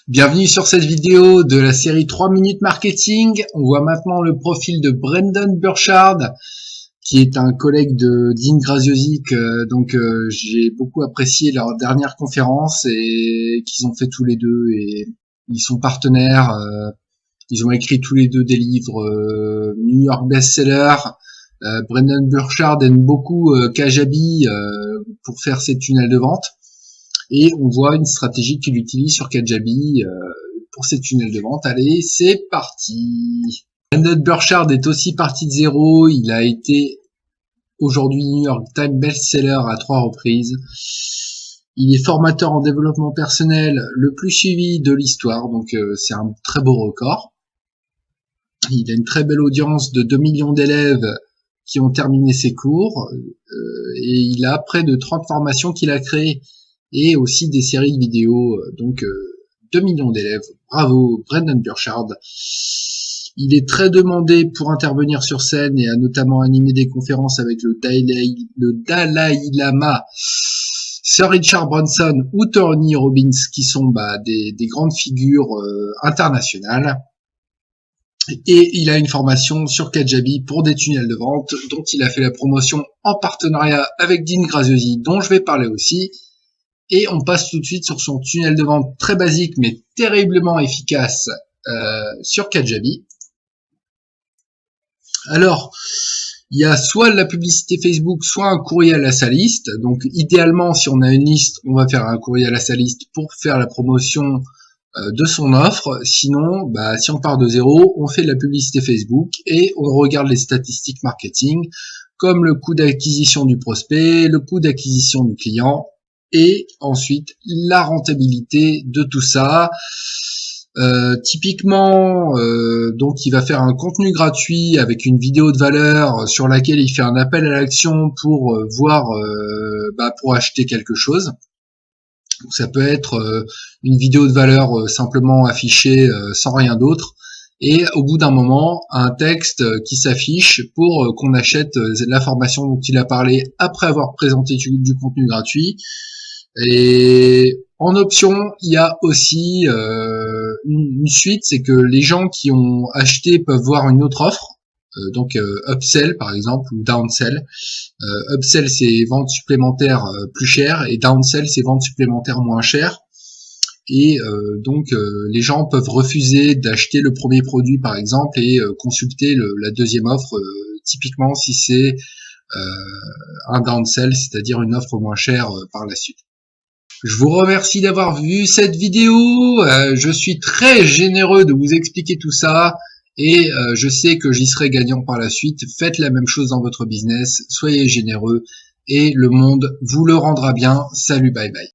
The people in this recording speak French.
Bienvenue sur cette vidéo de la série 3 minutes marketing. On voit maintenant le profil de Brendan Burchard, qui est un collègue de Dean Graziosi. J'ai beaucoup apprécié leur dernière conférence et qu'ils ont fait tous les deux, et ils sont partenaires. Ils ont écrit tous les deux des livres New York best-seller. Brendan Burchard aime beaucoup Kajabi pour faire ses tunnels de vente. Et on voit une stratégie qu'il utilise sur Kajabi pour ses tunnels de vente. Allez, c'est parti. Brendan Burchard est aussi parti de zéro. Il a été aujourd'hui New York Times best-seller à 3 reprises. Il est formateur en développement personnel le plus suivi de l'histoire, donc c'est un très beau record. Il a une très belle audience de 2 millions d'élèves qui ont terminé ses cours, et il a près de 30 formations qu'il a créées, et aussi des séries de vidéos, 2 millions d'élèves. Bravo, Brendan Burchard. Il est très demandé pour intervenir sur scène et a notamment animé des conférences avec le Dalai Lama, Sir Richard Branson ou Tony Robbins, qui sont des grandes figures internationales. Et il a une formation sur Kajabi pour des tunnels de vente, dont il a fait la promotion en partenariat avec Dean Graziosi, dont je vais parler aussi. Et on passe tout de suite sur son tunnel de vente très basique mais terriblement efficace sur Kajabi. Alors, il y a soit la publicité Facebook, soit un courriel à sa liste. Donc idéalement, si on a une liste, on va faire un courriel à sa liste pour faire la promotion de son offre. Sinon, si on part de zéro, on fait de la publicité Facebook et on regarde les statistiques marketing, comme le coût d'acquisition du prospect, le coût d'acquisition du client, et ensuite la rentabilité de tout ça. Typiquement, donc il va faire un contenu gratuit avec une vidéo de valeur sur laquelle il fait un appel à l'action pour pour acheter quelque chose. Donc, ça peut être une vidéo de valeur simplement affichée sans rien d'autre, et au bout d'un moment un texte qui s'affiche pour qu'on achète la formation dont il a parlé après avoir présenté du contenu gratuit. Et en option, il y a aussi une suite, c'est que les gens qui ont acheté peuvent voir une autre offre, upsell par exemple, ou downsell. Upsell, c'est vente supplémentaire plus chère, et downsell, c'est vente supplémentaire moins chère. Et les gens peuvent refuser d'acheter le premier produit par exemple et consulter la deuxième offre, typiquement si c'est un downsell, c'est-à-dire une offre moins chère par la suite. Je vous remercie d'avoir vu cette vidéo. Je suis très généreux de vous expliquer tout ça, et je sais que j'y serai gagnant par la suite. Faites la même chose dans votre business, soyez généreux et le monde vous le rendra bien. Salut, bye bye.